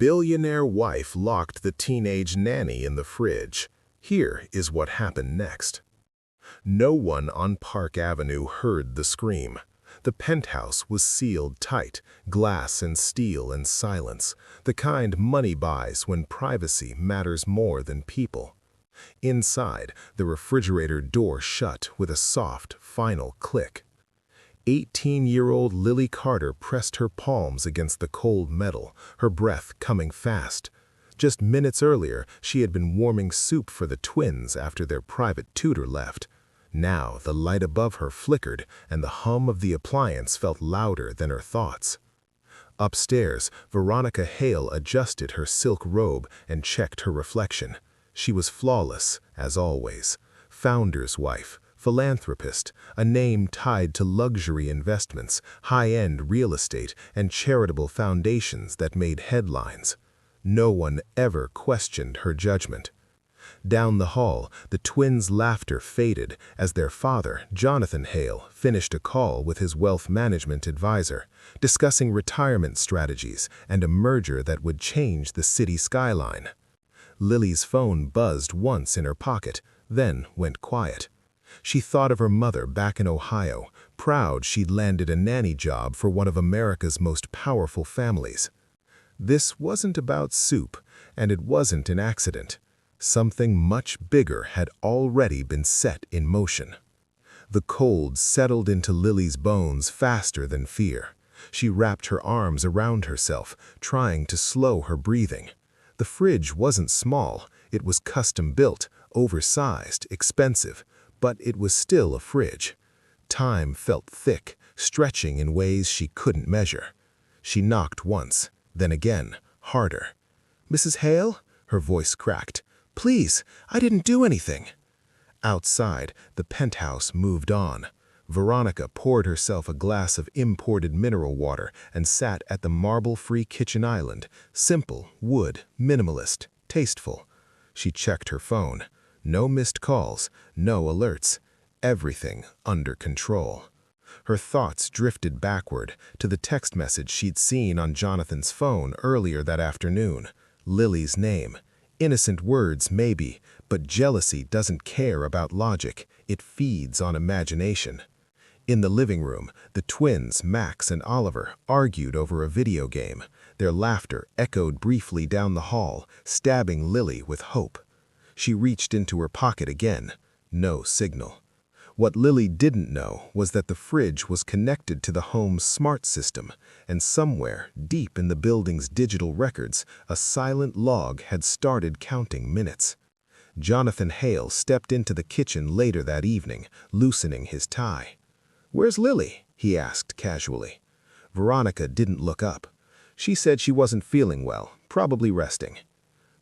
billionaire wife locked the teenage nanny in the fridge. Here is what happened next. No one on Park Avenue heard the scream. The penthouse was sealed tight, glass and steel and silence, the kind money buys when privacy matters more than people. Inside, the refrigerator door shut with a soft, final click. 18-year-old Lily Carter pressed her palms against the cold metal, her breath coming fast. Just minutes earlier, she had been warming soup for the twins after their private tutor left. Now the light above her flickered, and the hum of the appliance felt louder than her thoughts. Upstairs, Veronica Hale adjusted her silk robe and checked her reflection. She was flawless, as always. Founder's wife, philanthropist, a name tied to luxury investments, high-end real estate, and charitable foundations that made headlines. No one ever questioned her judgment. Down the hall, the twins' laughter faded as their father, Jonathan Hale, finished a call with his wealth management advisor, discussing retirement strategies and a merger that would change the city skyline. Lily's phone buzzed once in her pocket, then went quiet. She thought of her mother back in Ohio, proud she'd landed a nanny job for one of America's most powerful families. This wasn't about soup, and it wasn't an accident. Something much bigger had already been set in motion. The cold settled into Lily's bones faster than fear. She wrapped her arms around herself, trying to slow her breathing. The fridge wasn't small. It was custom-built, oversized, expensive, but it was still a fridge. Time felt thick, stretching in ways she couldn't measure. She knocked once, then again, harder. "Mrs. Hale?" Her voice cracked. "Please, I didn't do anything." Outside, the penthouse moved on. Veronica poured herself a glass of imported mineral water and sat at the marble-free kitchen island, simple, wood, minimalist, tasteful. She checked her phone. No missed calls, no alerts. Everything under control. Her thoughts drifted backward to the text message she'd seen on Jonathan's phone earlier that afternoon. Lily's name. Innocent words, maybe, but jealousy doesn't care about logic. It feeds on imagination. In the living room, the twins, Max and Oliver, argued over a video game. Their laughter echoed briefly down the hall, stabbing Lily with hope. She reached into her pocket again. No signal. What Lily didn't know was that the fridge was connected to the home's smart system, and somewhere, deep in the building's digital records, a silent log had started counting minutes. Jonathan Hale stepped into the kitchen later that evening, loosening his tie. "Where's Lily?" he asked casually. Veronica didn't look up. She said she wasn't feeling well, probably resting.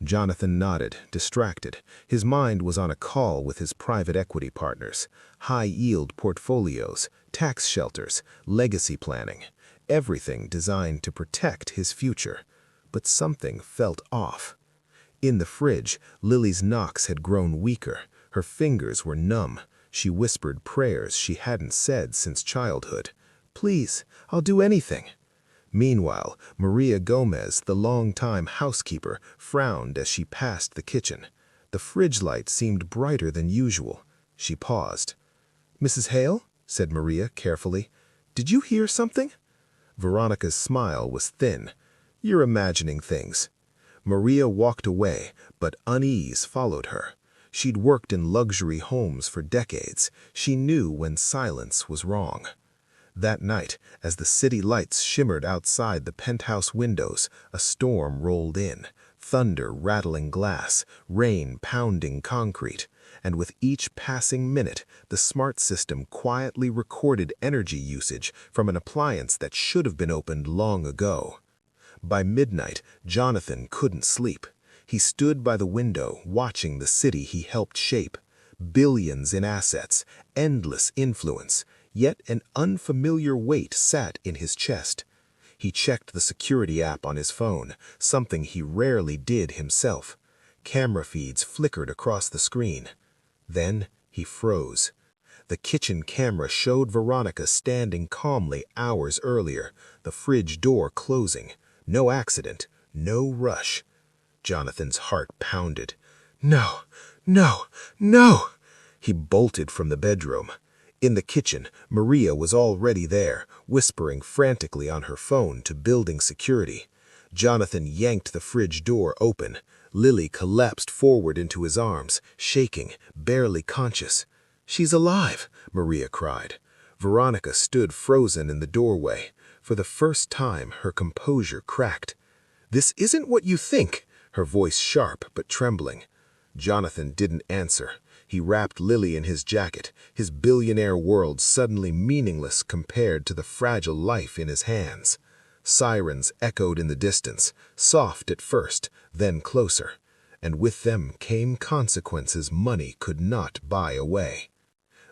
Jonathan nodded, distracted. His mind was on a call with his private equity partners. High-yield portfolios, tax shelters, legacy planning. Everything designed to protect his future. But something felt off. In the fridge, Lily's knocks had grown weaker. Her fingers were numb. She whispered prayers she hadn't said since childhood. "Please, I'll do anything." Meanwhile, Maria Gomez, the longtime housekeeper, frowned as she passed the kitchen. The fridge light seemed brighter than usual. She paused. "Mrs. Hale?" said Maria carefully. "Did you hear something?" Veronica's smile was thin. "You're imagining things." Maria walked away, but unease followed her. She'd worked in luxury homes for decades. She knew when silence was wrong. That night, as the city lights shimmered outside the penthouse windows, a storm rolled in, thunder rattling glass, rain pounding concrete, and with each passing minute, the smart system quietly recorded energy usage from an appliance that should have been opened long ago. By midnight, Jonathan couldn't sleep. He stood by the window, watching the city he helped shape. Billions in assets, endless influence, yet an unfamiliar weight sat in his chest. He checked the security app on his phone, something he rarely did himself. Camera feeds flickered across the screen. Then he froze. The kitchen camera showed Veronica standing calmly hours earlier, the fridge door closing. No accident, No rush. Jonathan's heart pounded. No, no, no! He bolted from the bedroom. In the kitchen, Maria was already there, whispering frantically on her phone to building security. Jonathan yanked the fridge door open. Lily collapsed forward into his arms, shaking, barely conscious. "She's alive!" Maria cried. Veronica stood frozen in the doorway. For the first time, her composure cracked. "This isn't what you think," her voice sharp but trembling. Jonathan didn't answer. He wrapped Lily in his jacket, his billionaire world suddenly meaningless compared to the fragile life in his hands. Sirens echoed in the distance, soft at first, then closer, and with them came consequences money could not buy away.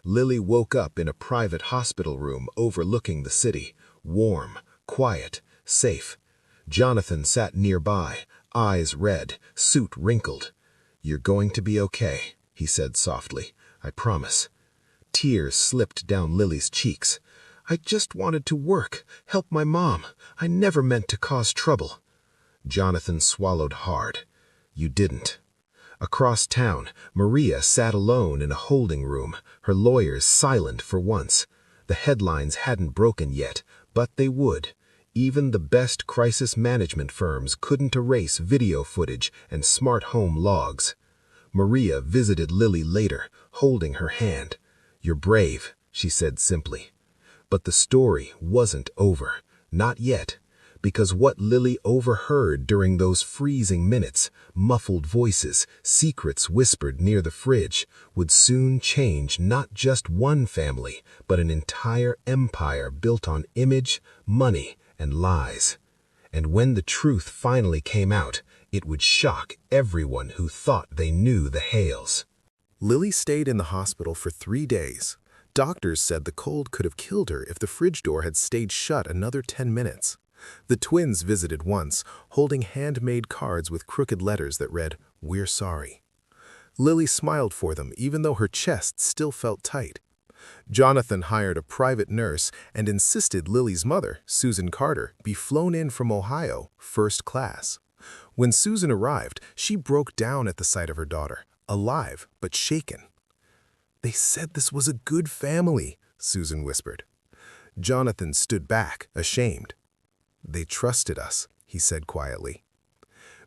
Lily woke up in a private hospital room overlooking the city, warm, quiet, safe. Jonathan sat nearby, eyes red, suit wrinkled. "You're going to be okay," he said softly. "I promise." Tears slipped down Lily's cheeks. "I just wanted to work, help my mom. I never meant to cause trouble." Jonathan swallowed hard. "You didn't." Across town, Maria sat alone in a holding room, her lawyers silent for once. The headlines hadn't broken yet, but they would. Even the best crisis management firms couldn't erase video footage and smart home logs. Maria visited Lily later, holding her hand. "You're brave," she said simply. But the story wasn't over. Not yet. Because what Lily overheard during those freezing minutes, muffled voices, secrets whispered near the fridge, would soon change not just one family, but an entire empire built on image, money, and lies. And when the truth finally came out, it would shock everyone who thought they knew the Hales. Lily stayed in the hospital for 3 days. Doctors said the cold could have killed her if the fridge door had stayed shut another 10 minutes. The twins visited once, holding handmade cards with crooked letters that read, "We're sorry." Lily smiled for them even though her chest still felt tight. Jonathan hired a private nurse and insisted Lily's mother, Susan Carter, be flown in from Ohio, first class. When Susan arrived, she broke down at the sight of her daughter, alive but shaken. "They said this was a good family," Susan whispered. Jonathan stood back, ashamed. "They trusted us," he said quietly.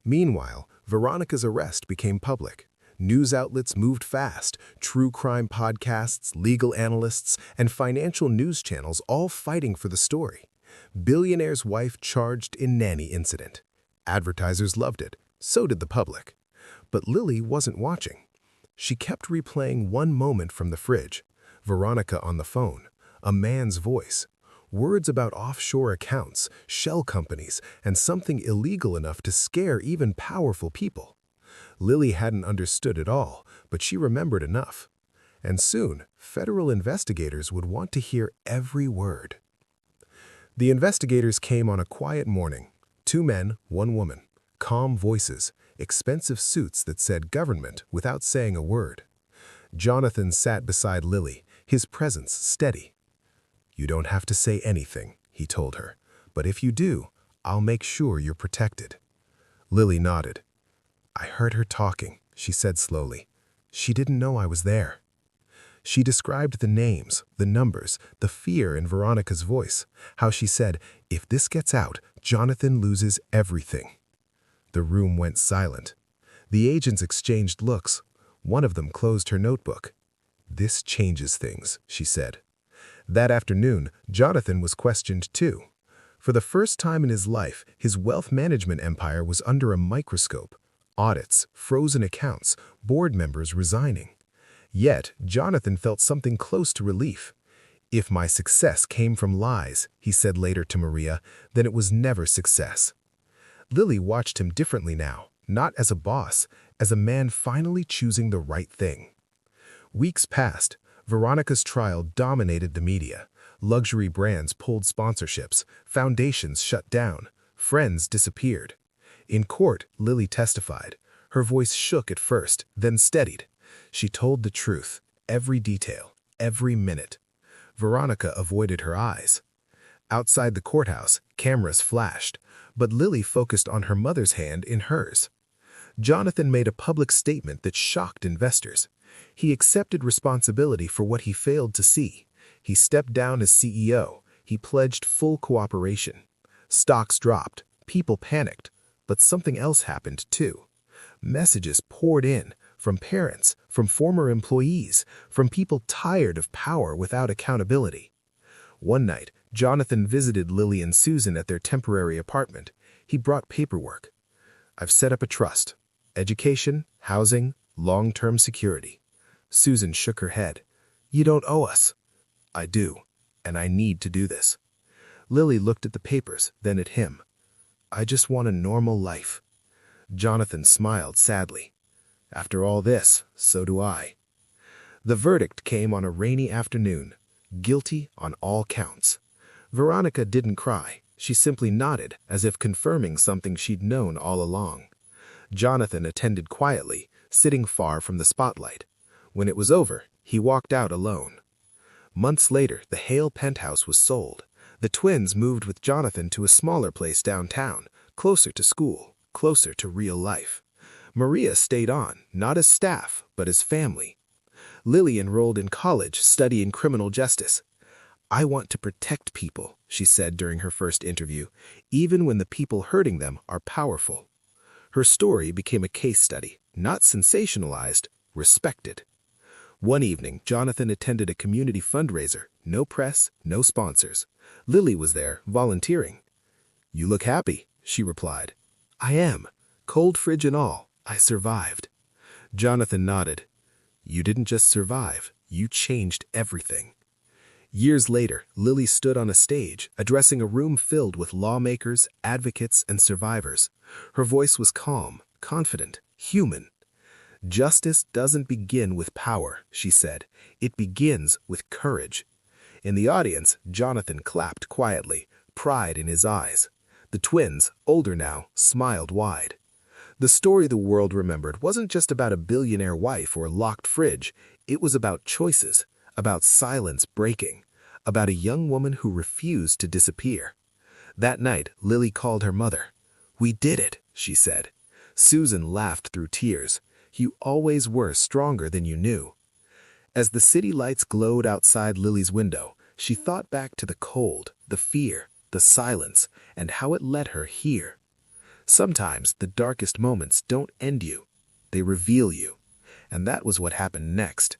Meanwhile, Veronica's arrest became public. News outlets moved fast, true crime podcasts, legal analysts, and financial news channels all fighting for the story. Billionaire's wife charged in Nanny incident. Advertisers loved it, so did the public. But Lily wasn't watching. She kept replaying one moment from the fridge, Veronica on the phone, a man's voice, words about offshore accounts, shell companies, and something illegal enough to scare even powerful people. Lily hadn't understood it all, but she remembered enough. And soon, federal investigators would want to hear every word. The investigators came on a quiet morning. 2 men, 1 woman, calm voices, expensive suits that said government without saying a word. Jonathan sat beside Lily, his presence steady. "You don't have to say anything," he told her, "but if you do, I'll make sure you're protected." Lily nodded. "I heard her talking," she said slowly. "She didn't know I was there." She described the names, the numbers, the fear in Veronica's voice, how she said, "If this gets out, Jonathan loses everything." The room went silent. The agents exchanged looks. One of them closed her notebook. "This changes things," she said. That afternoon, Jonathan was questioned too. For the first time in his life, his wealth management empire was under a microscope. Audits, frozen accounts, board members resigning. Yet, Jonathan felt something close to relief. "If my success came from lies," he said later to Maria, "then it was never success." Lily watched him differently now, not as a boss, as a man finally choosing the right thing. Weeks passed. Veronica's trial dominated the media. Luxury brands pulled sponsorships, foundations shut down, friends disappeared. In court, Lily testified. Her voice shook at first, then steadied. She told the truth, every detail, every minute. Veronica avoided her eyes. Outside the courthouse, cameras flashed, but Lily focused on her mother's hand in hers. Jonathan made a public statement that shocked investors. He accepted responsibility for what he failed to see. He stepped down as CEO. He pledged full cooperation. Stocks dropped. People panicked. But something else happened too. Messages poured in from parents, from former employees, from people tired of power without accountability. One night, Jonathan visited Lily and Susan at their temporary apartment. He brought paperwork. "I've set up a trust. Education, housing, long-term security." Susan shook her head. "You don't owe us." "I do, and I need to do this." Lily looked at the papers, then at him. "I just want a normal life." Jonathan smiled sadly. "After all this, so do I." The verdict came on a rainy afternoon. Guilty on all counts. Veronica didn't cry. She simply nodded, as if confirming something she'd known all along. Jonathan attended quietly, sitting far from the spotlight. When it was over, he walked out alone. Months later, the Hale penthouse was sold. The twins moved with Jonathan to a smaller place downtown, closer to school, closer to real life. Maria stayed on, not as staff, but as family. Lily enrolled in college, studying criminal justice. "I want to protect people," she said during her first interview, "even when the people hurting them are powerful." Her story became a case study, not sensationalized, respected. One evening, Jonathan attended a community fundraiser. No press, no sponsors. Lily was there, volunteering. "You look happy," she replied. "I am. Cold fridge and all, I survived." Jonathan nodded. "You didn't just survive, you changed everything." Years later, Lily stood on a stage, addressing a room filled with lawmakers, advocates, and survivors. Her voice was calm, confident, human. "Justice doesn't begin with power," she said. "It begins with courage." In the audience, Jonathan clapped quietly, pride in his eyes. The twins, older now, smiled wide. The story the world remembered wasn't just about a billionaire wife or locked fridge. It was about choices, about silence breaking, about a young woman who refused to disappear. That night, Lily called her mother. "We did it," she said. Susan laughed through tears. "You always were stronger than you knew." As the city lights glowed outside Lily's window, she thought back to the cold, the fear, the silence, and how it led her here. Sometimes the darkest moments don't end you, they reveal you. And that was what happened next.